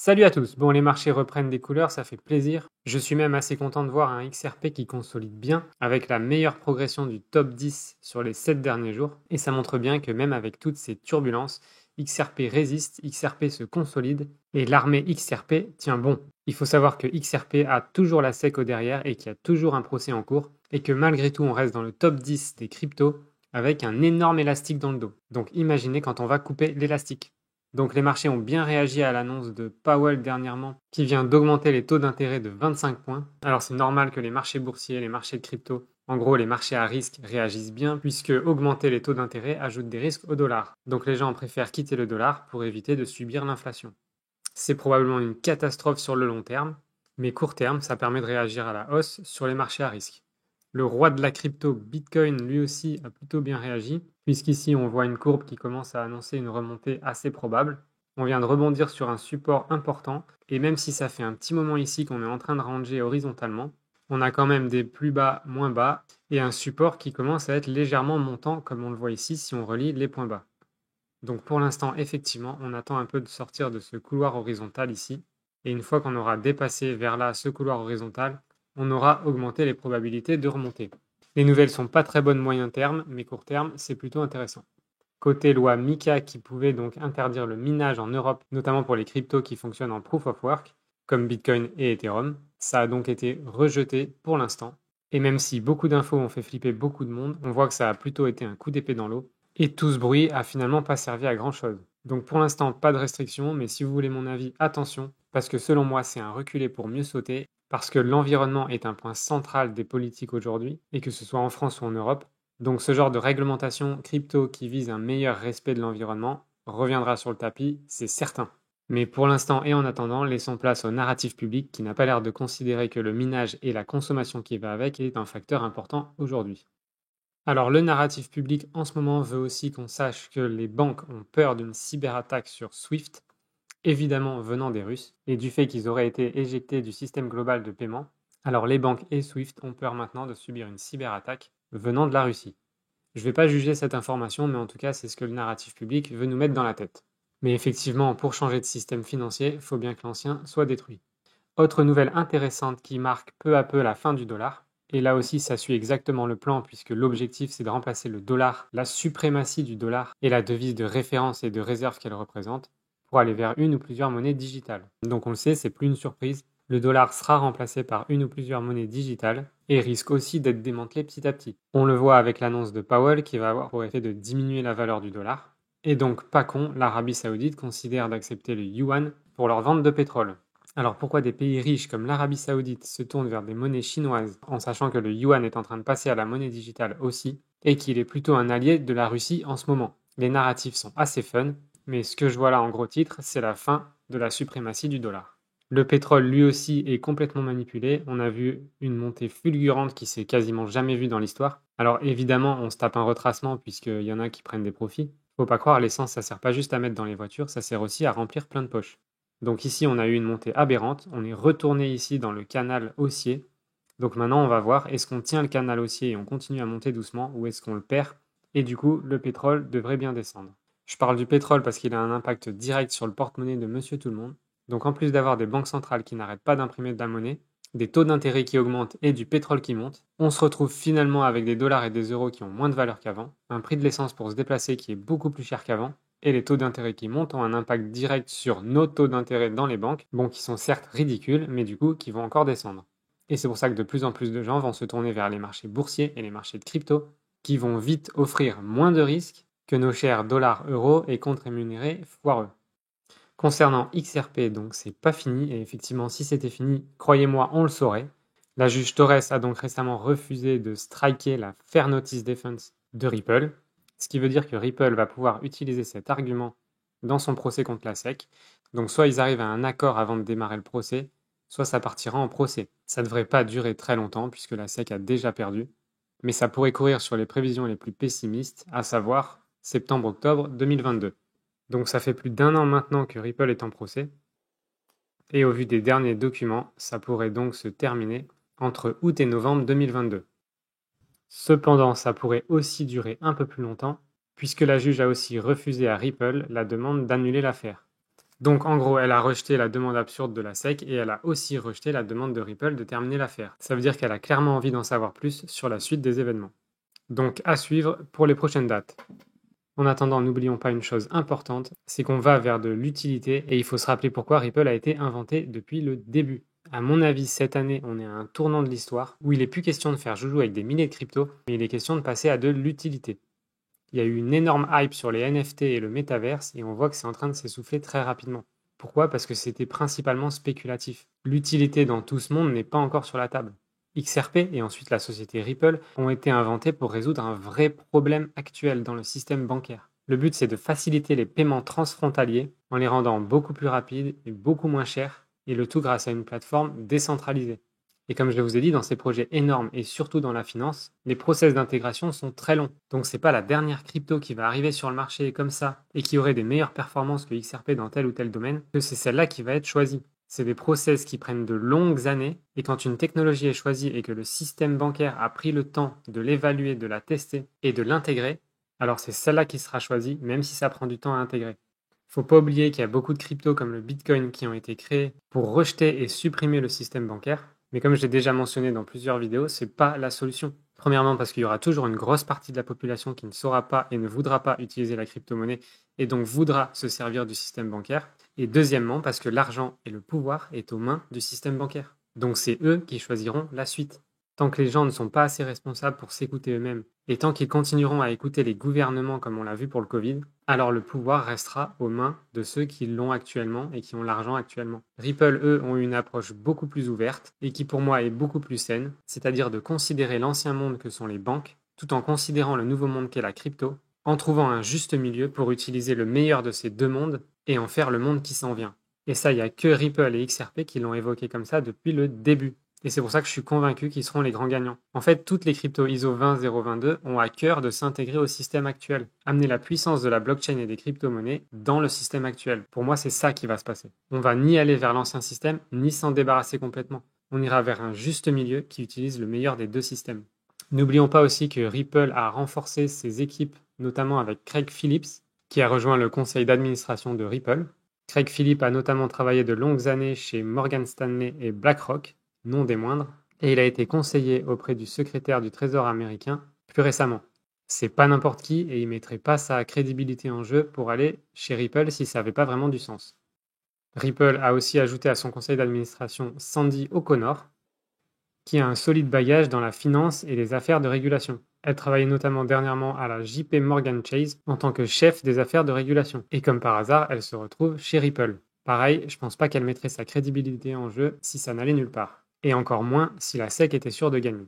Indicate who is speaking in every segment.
Speaker 1: Salut à tous! Bon, les marchés reprennent des couleurs, ça fait plaisir. Je suis même assez content de voir un XRP qui consolide bien, avec la meilleure progression du top 10 sur les 7 derniers jours. Et ça montre bien que même avec toutes ces turbulences, XRP résiste, XRP se consolide, et l'armée XRP tient bon. Il faut savoir que XRP a toujours la SEC au derrière et qu'il y a toujours un procès en cours, et que malgré tout on reste dans le top 10 des cryptos avec un énorme élastique dans le dos. Donc imaginez quand on va couper l'élastique. Donc les marchés ont bien réagi à l'annonce de Powell dernièrement qui vient d'augmenter les taux d'intérêt de 25 points. Alors c'est normal que les marchés boursiers, les marchés de crypto, en gros les marchés à risque réagissent bien puisque augmenter les taux d'intérêt ajoute des risques au dollar. Donc les gens préfèrent quitter le dollar pour éviter de subir l'inflation. C'est probablement une catastrophe sur le long terme, mais court terme ça permet de réagir à la hausse sur les marchés à risque. Le roi de la crypto, Bitcoin, lui aussi a plutôt bien réagi, puisqu'ici on voit une courbe qui commence à annoncer une remontée assez probable. On vient de rebondir sur un support important, et même si ça fait un petit moment ici qu'on est en train de ranger horizontalement, on a quand même des plus bas, moins bas, et un support qui commence à être légèrement montant, comme on le voit ici si on relie les points bas. Donc pour l'instant, effectivement, on attend un peu de sortir de ce couloir horizontal ici, et une fois qu'on aura dépassé vers là ce couloir horizontal, on aura augmenté les probabilités de remonter. Les nouvelles sont pas très bonnes moyen terme, mais court terme, c'est plutôt intéressant. Côté loi MiCA qui pouvait donc interdire le minage en Europe, notamment pour les cryptos qui fonctionnent en proof of work, comme Bitcoin et Ethereum, ça a donc été rejeté pour l'instant. Et même si beaucoup d'infos ont fait flipper beaucoup de monde, on voit que ça a plutôt été un coup d'épée dans l'eau, et tout ce bruit a finalement pas servi à grand chose. Donc pour l'instant, pas de restrictions, mais si vous voulez mon avis, attention, parce que selon moi, c'est un reculer pour mieux sauter, parce que l'environnement est un point central des politiques aujourd'hui, et que ce soit en France ou en Europe. Donc ce genre de réglementation crypto qui vise un meilleur respect de l'environnement reviendra sur le tapis, c'est certain. Mais pour l'instant et en attendant, laissons place au narratif public qui n'a pas l'air de considérer que le minage et la consommation qui va avec est un facteur important aujourd'hui. Alors le narratif public en ce moment veut aussi qu'on sache que les banques ont peur d'une cyberattaque sur Swift, évidemment venant des Russes, et du fait qu'ils auraient été éjectés du système global de paiement. Alors les banques et Swift ont peur maintenant de subir une cyberattaque venant de la Russie. Je ne vais pas juger cette information, mais en tout cas c'est ce que le narratif public veut nous mettre dans la tête. Mais effectivement, pour changer de système financier, il faut bien que l'ancien soit détruit. Autre nouvelle intéressante qui marque peu à peu la fin du dollar, et là aussi ça suit exactement le plan puisque l'objectif c'est de remplacer le dollar, la suprématie du dollar et la devise de référence et de réserve qu'elle représente, pour aller vers une ou plusieurs monnaies digitales. Donc on le sait, c'est plus une surprise, le dollar sera remplacé par une ou plusieurs monnaies digitales et risque aussi d'être démantelé petit à petit. On le voit avec l'annonce de Powell qui va avoir pour effet de diminuer la valeur du dollar. Et donc pas con, l'Arabie Saoudite considère d'accepter le yuan pour leur vente de pétrole. Alors pourquoi des pays riches comme l'Arabie Saoudite se tournent vers des monnaies chinoises en sachant que le yuan est en train de passer à la monnaie digitale aussi et qu'il est plutôt un allié de la Russie en ce moment? Les narratifs sont assez fun, mais ce que je vois là en gros titre, c'est la fin de la suprématie du dollar. Le pétrole lui aussi est complètement manipulé, on a vu une montée fulgurante qui s'est quasiment jamais vue dans l'histoire. Alors évidemment on se tape un retracement puisqu'il y en a qui prennent des profits. Faut pas croire, l'essence ça sert pas juste à mettre dans les voitures, ça sert aussi à remplir plein de poches. Donc ici, on a eu une montée aberrante. On est retourné ici dans le canal haussier. Donc maintenant, on va voir, est-ce qu'on tient le canal haussier et on continue à monter doucement ou est-ce qu'on le perd? Et du coup, le pétrole devrait bien descendre. Je parle du pétrole parce qu'il a un impact direct sur le porte-monnaie de Monsieur Tout-le-Monde. Donc en plus d'avoir des banques centrales qui n'arrêtent pas d'imprimer de la monnaie, des taux d'intérêt qui augmentent et du pétrole qui monte, on se retrouve finalement avec des dollars et des euros qui ont moins de valeur qu'avant, un prix de l'essence pour se déplacer qui est beaucoup plus cher qu'avant, et les taux d'intérêt qui montent ont un impact direct sur nos taux d'intérêt dans les banques, bon qui sont certes ridicules, mais du coup qui vont encore descendre. Et c'est pour ça que de plus en plus de gens vont se tourner vers les marchés boursiers et les marchés de crypto, qui vont vite offrir moins de risques que nos chers dollars-euros et comptes rémunérés foireux. Concernant XRP, donc c'est pas fini, et effectivement si c'était fini, croyez-moi, on le saurait. La juge Torres a donc récemment refusé de striker la Fair Notice Defense de Ripple, ce qui veut dire que Ripple va pouvoir utiliser cet argument dans son procès contre la SEC. Donc soit ils arrivent à un accord avant de démarrer le procès, soit ça partira en procès. Ça ne devrait pas durer très longtemps puisque la SEC a déjà perdu, mais ça pourrait courir sur les prévisions les plus pessimistes, à savoir septembre-octobre 2022. Donc ça fait plus d'1 an maintenant que Ripple est en procès, et au vu des derniers documents, ça pourrait donc se terminer entre août et novembre 2022. Cependant, ça pourrait aussi durer un peu plus longtemps, puisque la juge a aussi refusé à Ripple la demande d'annuler l'affaire. Donc en gros, elle a rejeté la demande absurde de la SEC et elle a aussi rejeté la demande de Ripple de terminer l'affaire. Ça veut dire qu'elle a clairement envie d'en savoir plus sur la suite des événements. Donc à suivre pour les prochaines dates. En attendant, n'oublions pas une chose importante, c'est qu'on va vers de l'utilité et il faut se rappeler pourquoi Ripple a été inventé depuis le début. À mon avis, cette année, on est à un tournant de l'histoire où il n'est plus question de faire joujou avec des milliers de cryptos, mais il est question de passer à de l'utilité. Il y a eu une énorme hype sur les NFT et le métaverse et on voit que c'est en train de s'essouffler très rapidement. Pourquoi? Parce que c'était principalement spéculatif. L'utilité dans tout ce monde n'est pas encore sur la table. XRP et ensuite la société Ripple ont été inventés pour résoudre un vrai problème actuel dans le système bancaire. Le but, c'est de faciliter les paiements transfrontaliers en les rendant beaucoup plus rapides et beaucoup moins chers, et le tout grâce à une plateforme décentralisée. Et comme je vous ai dit, dans ces projets énormes et surtout dans la finance, les process d'intégration sont très longs. Donc c'est pas la dernière crypto qui va arriver sur le marché comme ça et qui aurait des meilleures performances que XRP dans tel ou tel domaine, que c'est celle-là qui va être choisie. C'est des process qui prennent de longues années et quand une technologie est choisie et que le système bancaire a pris le temps de l'évaluer, de la tester et de l'intégrer, alors c'est celle-là qui sera choisie, même si ça prend du temps à intégrer. Faut pas oublier qu'il y a beaucoup de cryptos comme le Bitcoin qui ont été créés pour rejeter et supprimer le système bancaire. Mais comme je l'ai déjà mentionné dans plusieurs vidéos, c'est pas la solution. Premièrement, parce qu'il y aura toujours une grosse partie de la population qui ne saura pas et ne voudra pas utiliser la crypto-monnaie et donc voudra se servir du système bancaire. Et deuxièmement, parce que l'argent et le pouvoir est aux mains du système bancaire. Donc c'est eux qui choisiront la suite. Tant que les gens ne sont pas assez responsables pour s'écouter eux-mêmes, et tant qu'ils continueront à écouter les gouvernements comme on l'a vu pour le Covid, alors le pouvoir restera aux mains de ceux qui l'ont actuellement et qui ont l'argent actuellement. Ripple, eux, ont une approche beaucoup plus ouverte et qui pour moi est beaucoup plus saine, c'est-à-dire de considérer l'ancien monde que sont les banques, tout en considérant le nouveau monde qu'est la crypto, en trouvant un juste milieu pour utiliser le meilleur de ces deux mondes et en faire le monde qui s'en vient. Et ça, il n'y a que Ripple et XRP qui l'ont évoqué comme ça depuis le début. Et c'est pour ça que je suis convaincu qu'ils seront les grands gagnants. En fait, toutes les cryptos ISO 20022 ont à cœur de s'intégrer au système actuel, amener la puissance de la blockchain et des crypto-monnaies dans le système actuel. Pour moi, c'est ça qui va se passer. On va ni aller vers l'ancien système, ni s'en débarrasser complètement. On ira vers un juste milieu qui utilise le meilleur des deux systèmes. N'oublions pas aussi que Ripple a renforcé ses équipes, notamment avec Craig Phillips, qui a rejoint le conseil d'administration de Ripple. Craig Phillips a notamment travaillé de longues années chez Morgan Stanley et BlackRock, non des moindres, et il a été conseiller auprès du secrétaire du Trésor américain plus récemment. C'est pas n'importe qui et il mettrait pas sa crédibilité en jeu pour aller chez Ripple si ça n'avait pas vraiment du sens. Ripple a aussi ajouté à son conseil d'administration Sandy O'Connor, qui a un solide bagage dans la finance et les affaires de régulation. Elle travaillait notamment dernièrement à la JP Morgan Chase en tant que chef des affaires de régulation. Et comme par hasard, elle se retrouve chez Ripple. Pareil, je pense pas qu'elle mettrait sa crédibilité en jeu si ça n'allait nulle part. Et encore moins si la SEC était sûre de gagner.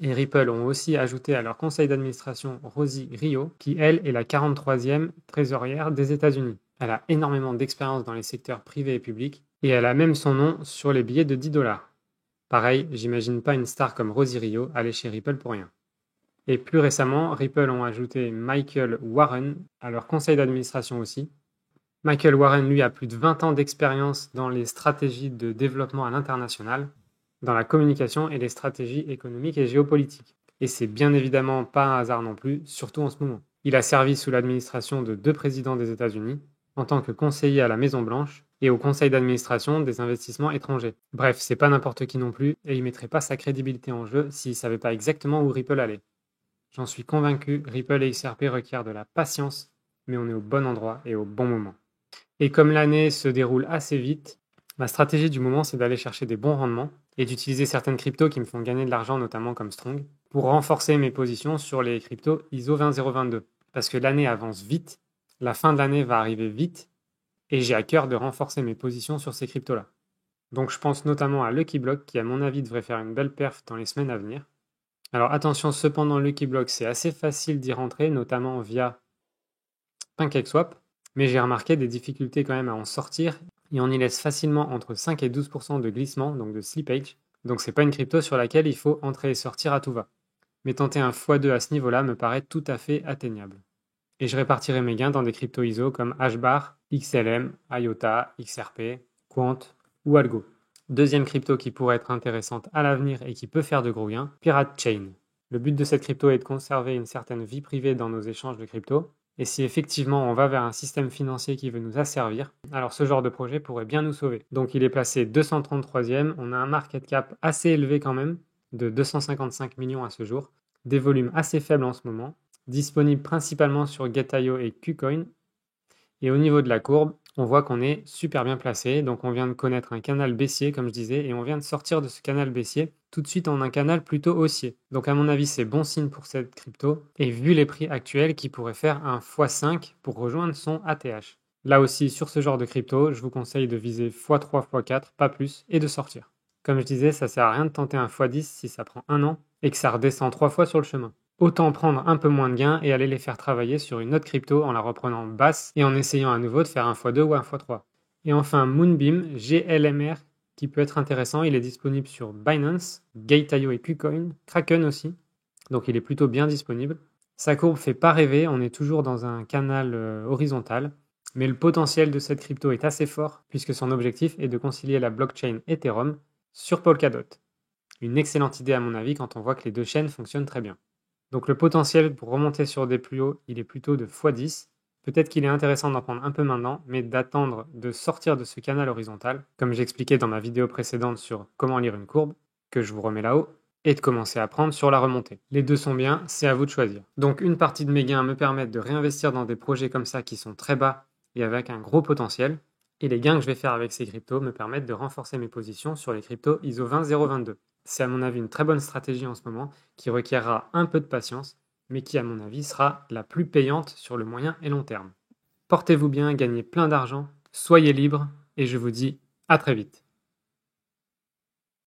Speaker 1: Et Ripple ont aussi ajouté à leur conseil d'administration Rosie Rio, qui elle est la 43e trésorière des États-Unis. Elle a énormément d'expérience dans les secteurs privés et publics, et elle a même son nom sur les billets de 10 $. Pareil, j'imagine pas une star comme Rosie Rio aller chez Ripple pour rien. Et plus récemment, Ripple ont ajouté Michael Warren à leur conseil d'administration aussi. Michael Warren, lui, a plus de 20 ans d'expérience dans les stratégies de développement à l'international, dans la communication et les stratégies économiques et géopolitiques. Et c'est bien évidemment pas un hasard non plus, surtout en ce moment. Il a servi sous l'administration de 2 présidents des États-Unis, en tant que conseiller à la Maison-Blanche et au conseil d'administration des investissements étrangers. Bref, c'est pas n'importe qui non plus, et il mettrait pas sa crédibilité en jeu s'il savait pas exactement où Ripple allait. J'en suis convaincu, Ripple et XRP requièrent de la patience, mais on est au bon endroit et au bon moment. Et comme l'année se déroule assez vite, ma stratégie du moment, c'est d'aller chercher des bons rendements et d'utiliser certaines cryptos qui me font gagner de l'argent, notamment comme Strong, pour renforcer mes positions sur les cryptos ISO 20022. Parce que l'année avance vite, la fin de l'année va arriver vite, et j'ai à cœur de renforcer mes positions sur ces cryptos-là. Donc je pense notamment à Lucky Block, qui à mon avis devrait faire une belle perf dans les semaines à venir. Alors attention, cependant, Lucky Block, c'est assez facile d'y rentrer, notamment via PancakeSwap, mais j'ai remarqué des difficultés quand même à en sortir, et on y laisse facilement entre 5 et 12% de glissement, donc de slippage, donc c'est pas une crypto sur laquelle il faut entrer et sortir à tout va. Mais tenter un x2 à ce niveau-là me paraît tout à fait atteignable. Et je répartirai mes gains dans des cryptos ISO comme HBAR, XLM, IOTA, XRP, Quant ou Algo. Deuxième crypto qui pourrait être intéressante à l'avenir et qui peut faire de gros gains, Pirate Chain. Le but de cette crypto est de conserver une certaine vie privée dans nos échanges de crypto, Et si effectivement on va vers un système financier qui veut nous asservir, alors ce genre de projet pourrait bien nous sauver. Donc il est placé 233e, on a un market cap assez élevé quand même, de 255 millions à ce jour, des volumes assez faibles en ce moment, disponible principalement sur Gate.io et KuCoin. Et au niveau de la courbe, on voit qu'on est super bien placé. Donc on vient de connaître un canal baissier, comme je disais, et on vient de sortir de ce canal baissier tout de suite en un canal plutôt haussier. Donc à mon avis, c'est bon signe pour cette crypto. Et vu les prix actuels, qui pourrait faire un x5 pour rejoindre son ATH. Là aussi, sur ce genre de crypto, je vous conseille de viser x3, x4, pas plus, et de sortir. Comme je disais, ça sert à rien de tenter un x10 si ça prend un an et que ça redescend 3 fois sur le chemin. Autant prendre un peu moins de gains et aller les faire travailler sur une autre crypto en la reprenant basse et en essayant à nouveau de faire un x2 ou un x3. Et enfin Moonbeam, GLMR, qui peut être intéressant, il est disponible sur Binance, Gate.io et KuCoin, Kraken aussi, donc il est plutôt bien disponible. Sa courbe fait pas rêver, on est toujours dans un canal horizontal, mais le potentiel de cette crypto est assez fort puisque son objectif est de concilier la blockchain Ethereum sur Polkadot. Une excellente idée à mon avis quand on voit que les deux chaînes fonctionnent très bien. Donc le potentiel pour remonter sur des plus hauts, il est plutôt de x10. Peut-être qu'il est intéressant d'en prendre un peu maintenant, mais d'attendre de sortir de ce canal horizontal, comme j'expliquais dans ma vidéo précédente sur comment lire une courbe, que je vous remets là-haut, et de commencer à prendre sur la remontée. Les deux sont bien, c'est à vous de choisir. Donc une partie de mes gains me permettent de réinvestir dans des projets comme ça qui sont très bas et avec un gros potentiel, et les gains que je vais faire avec ces cryptos me permettent de renforcer mes positions sur les cryptos ISO 20022. C'est à mon avis une très bonne stratégie en ce moment qui requiera un peu de patience, mais qui à mon avis sera la plus payante sur le moyen et long terme. Portez-vous bien, gagnez plein d'argent, soyez libres et je vous dis à très vite.